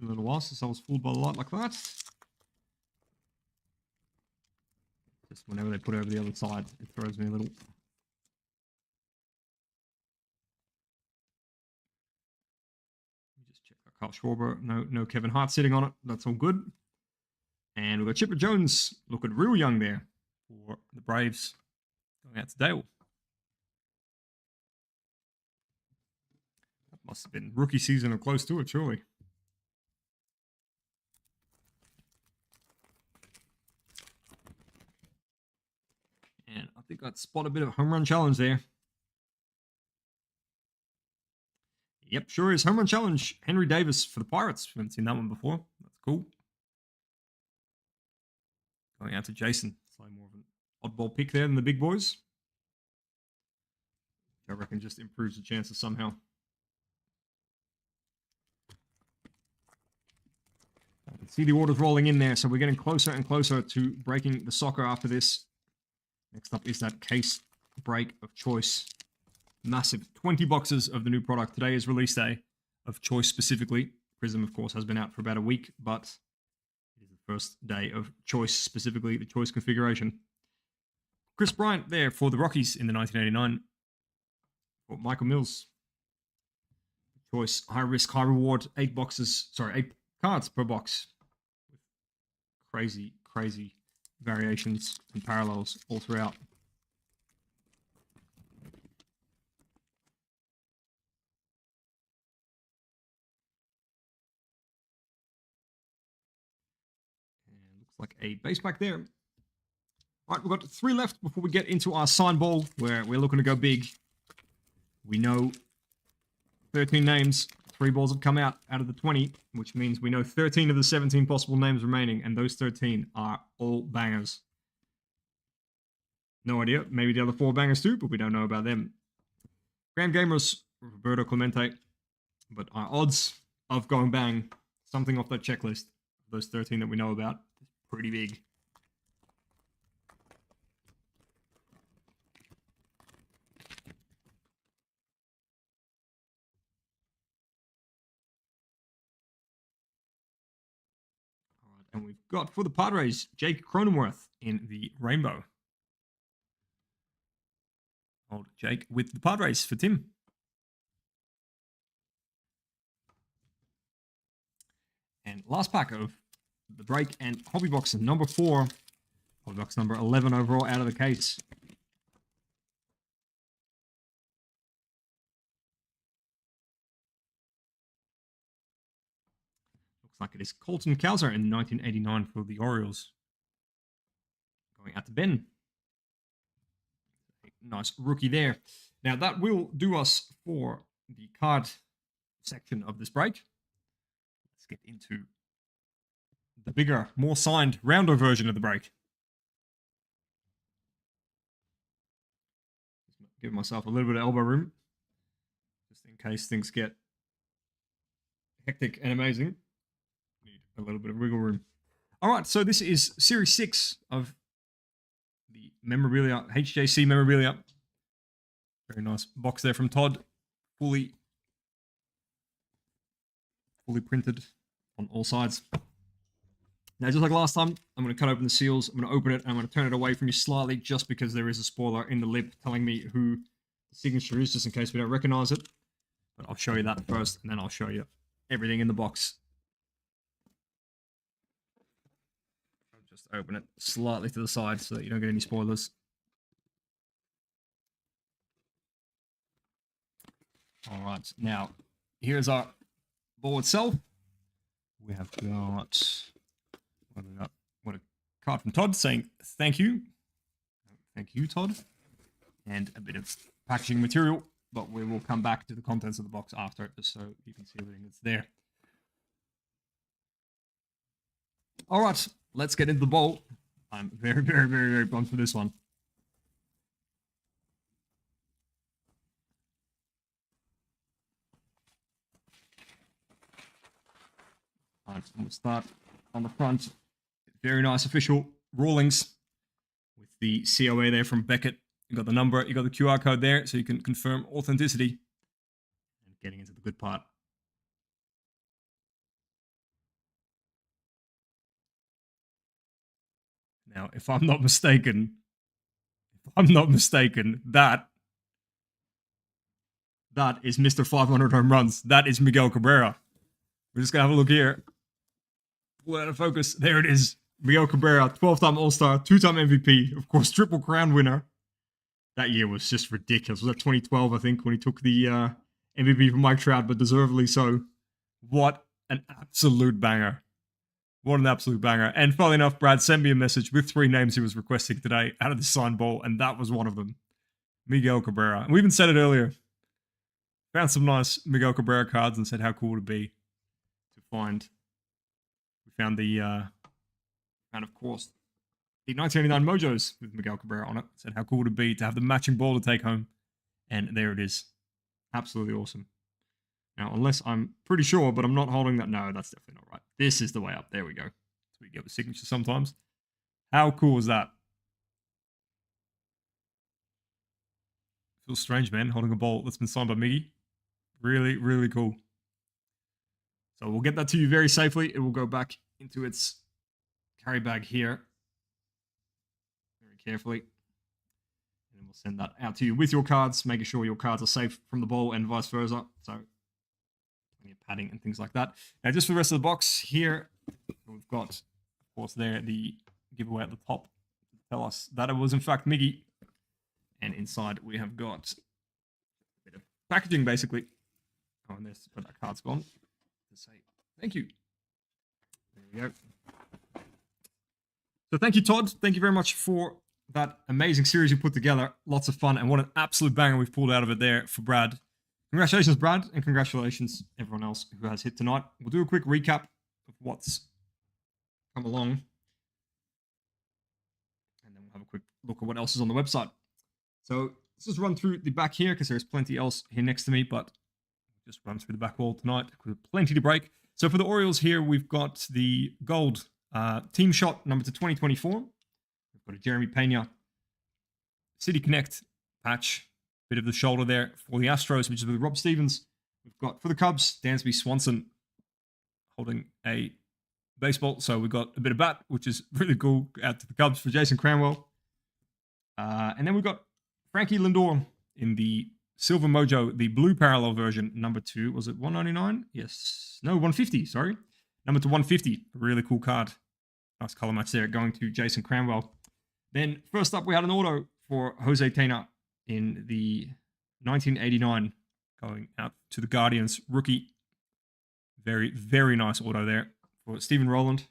A little while since I was fooled by the light like that. Just whenever they put it over the other side, it throws me a little. Let me just check out Kyle Schwarber. No Kevin Hart sitting on it. That's all good. And we've got Chipper Jones looking real young there for the Braves. Going out to Dale. Must have been rookie season or close to it, surely. And I think I'd spot a bit of a home run challenge there. Yep, sure is. Home run challenge. Henry Davis for the Pirates. We haven't seen that one before. That's cool. Going out to Jason. Slightly more of an oddball pick there than the big boys. I reckon just improves the chances somehow. I can see the orders rolling in there, so we're getting closer and closer to breaking the soccer after this. Next up is that case break of choice. Massive 20 boxes of the new product. Today is release day of choice specifically. Prizm, of course, has been out for about a week, but it is the first day of choice, specifically the choice configuration. Chris Bryant there for the Rockies in the 1989. For Michael Mills. Choice, high risk, high reward, 8 cards per box. Crazy, crazy variations and parallels all throughout. Like a base back there. All right, we've got 3 left before we get into our sign ball, where we're looking to go big. We know 13 names, 3 balls have come out of the 20, which means we know 13 of the 17 possible names remaining, and those 13 are all bangers. No idea, maybe the other 4 bangers too, but we don't know about them. Grand Gamers, Roberto Clemente, but our odds of going bang, something off that checklist, those 13 that we know about, pretty big. All right, and we've got for the Padres, Jake Cronenworth in the rainbow. Old Jake with the Padres for Tim. And last pack of the break and hobby box number 4. Hobby box number 11 overall out of the case. Looks like it is Colton Cowser in 1989 for the Orioles. Going out to Ben. Nice rookie there. Now that will do us for the card section of this break. Let's get into the bigger, more signed, rounder version of the break. Give myself a little bit of elbow room, just in case things get hectic and amazing. Need a little bit of wiggle room. All right, so this is Series 6 of the memorabilia, HJC memorabilia. Very nice box there from Todd. Fully printed on all sides. Now, just like last time, I'm going to cut open the seals. I'm going to open it, and I'm going to turn it away from you slightly just because there is a spoiler in the lip telling me who the signature is, just in case we don't recognize it. But I'll show you that first, and then I'll show you everything in the box. I'll just open it slightly to the side so that you don't get any spoilers. All right, now, here's our ball itself. We have got... What a card from Todd saying thank you. Thank you, Todd. And a bit of packaging material, but we will come back to the contents of the box after it, just so you can see everything that's there. All right, let's get into the bowl. I'm very, very, very, very pumped for this one. All right, so we'll start on the front. Very nice official rulings with the COA there from Beckett. You got the number, you got the QR code there, so you can confirm authenticity. And getting into the good part. Now, if I'm not mistaken, that is Mr. 500 home runs. That is Miguel Cabrera. We're just going to have a look here. Pull out of focus. There it is. Miguel Cabrera, 12-time All-Star, 2-time MVP, of course, Triple Crown winner. That year was just ridiculous. Was that 2012, I think, when he took the MVP for Mike Trout, but deservedly so. What an absolute banger. What an absolute banger. And funnily enough, Brad sent me a message with 3 names he was requesting today out of the signed ball, and that was one of them. Miguel Cabrera. And we even said it earlier. Found some nice Miguel Cabrera cards and said how cool it would be to find. We found the, and of course, the 1989 Mojos with Miguel Cabrera on it. Said how cool it would be to have the matching ball to take home. And there it is. Absolutely awesome. Now, unless I'm pretty sure, but I'm not holding that. No, that's definitely not right. This is the way up. There we go. So we get the signature sometimes. How cool is that? Feels strange, man, holding a ball that's been signed by Miggy. Really, really cool. So we'll get that to you very safely. It will go back into its carry bag here. Very carefully. And then we'll send that out to you with your cards, making sure your cards are safe from the ball and vice versa. So plenty of padding and things like that. Now, just for the rest of the box here, we've got, of course, there the giveaway at the top to tell us that it was in fact Miggy. And inside we have got a bit of packaging, basically. Oh, and there's where that card's gone. To say thank you. There we go. So thank you, Todd. Thank you very much for that amazing series you put together. Lots of fun, and what an absolute banger we've pulled out of it there for Brad. Congratulations, Brad, and congratulations everyone else who has hit tonight. We'll do a quick recap of what's come along, and then we'll have a quick look at what else is on the website. So let's just run through the back here because there's plenty else here next to me, but just run through the back wall tonight with plenty to break. So for the Orioles here, we've got the gold team shot number to 2024. We've got a Jeremy Pena City Connect patch, bit of the shoulder there for the Astros, which is with Rob Stevens. We've got for the Cubs, Dansby Swanson holding a baseball. So we've got a bit of bat, which is really cool, out to the Cubs for Jason Cranwell. And then we've got Frankie Lindor in the Silver Mojo, the blue parallel version, number 2. Was it 199? Yes. No, 150, sorry. Number to 150. A really cool card. Nice color match there, going to Jason Cranwell. Then first up, we had an auto for Jose Tena in the 1989, going out to the Guardians rookie. Very, very nice auto there for Stephen Rowland.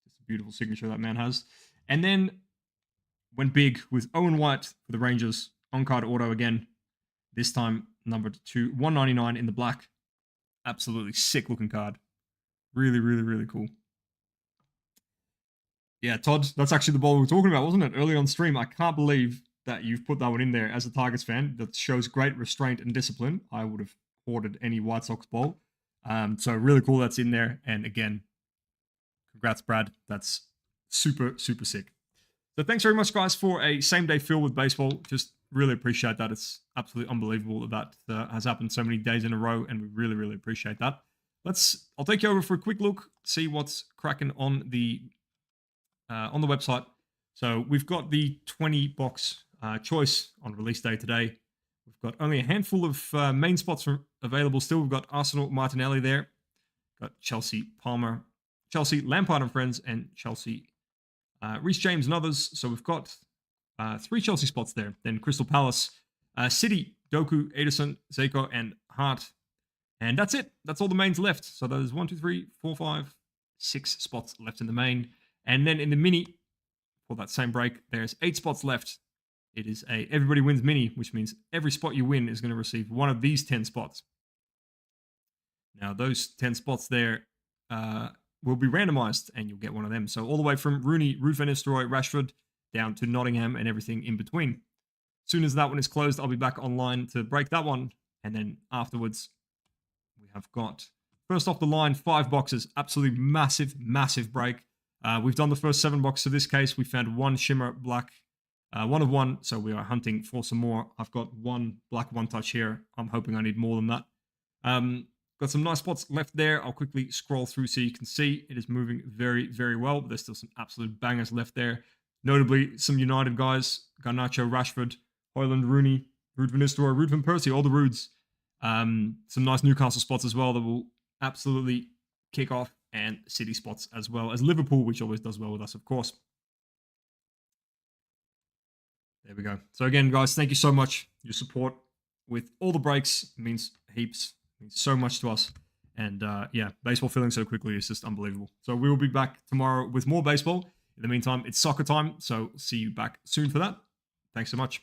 Just a beautiful signature that man has. And then went big with Owen White for the Rangers. On-card auto again. This time numbered to 199 in the black. Absolutely sick looking card. Really, really, really cool. Yeah, Todd, that's actually the ball we were talking about, wasn't it? Early on stream. I can't believe that you've put that one in there as a Tigers fan. That shows great restraint and discipline. I would have hoarded any White Sox ball. So really cool that's in there. And again, congrats, Brad. That's super, super sick. So thanks very much, guys, for a same-day fill with baseball. Just really appreciate that. It's absolutely unbelievable that has happened so many days in a row, and we really, really appreciate that. I'll take you over for a quick look, see what's cracking on the website. So we've got the 20-box choice on release day today. We've got only a handful of main spots available still. We've got Arsenal, Martinelli there. Got Chelsea, Palmer, Chelsea, Lampard and friends, and Chelsea, Reece James and others. So we've got 3 Chelsea spots there. Then Crystal Palace, City, Doku, Ederson, Zeko, and Hart. And that's it. That's all the mains left. So there's 1, 2, 3, 4, 5, 6 spots left in the main. And then in the mini, for that same break, there's 8 spots left. It is a everybody wins mini, which means every spot you win is going to receive one of these 10 spots. Now, those 10 spots there will be randomized, and you'll get one of them. So all the way from Rooney, Ruud van Nistelrooy, Rashford, down to Nottingham and everything in between. As soon as that one is closed, I'll be back online to break that one. And then afterwards, we have got, first off the line, 5 boxes. Absolutely massive, massive break. We've done the first 7 boxes of this case. We found 1 Shimmer Black, 1 of 1. So we are hunting for some more. I've got 1 Black 1 Touch here. I'm hoping I need more than that. Got some nice spots left there. I'll quickly scroll through so you can see it is moving very, very well. But there's still some absolute bangers left there. Notably, some United guys, Garnacho, Rashford, Højlund, Rooney, Ruud van Nistelrooy, Ruud van Persie, all the Ruuds. Some nice Newcastle spots as well that will absolutely kick off, and City spots as well as Liverpool, which always does well with us, of course. There we go. So again, guys, thank you so much for your support. with all the breaks. It means heaps. It means so much to us. And yeah, baseball filling so quickly is just unbelievable. So we will be back tomorrow with more baseball. In the meantime, it's soccer time. So see you back soon for that. Thanks so much.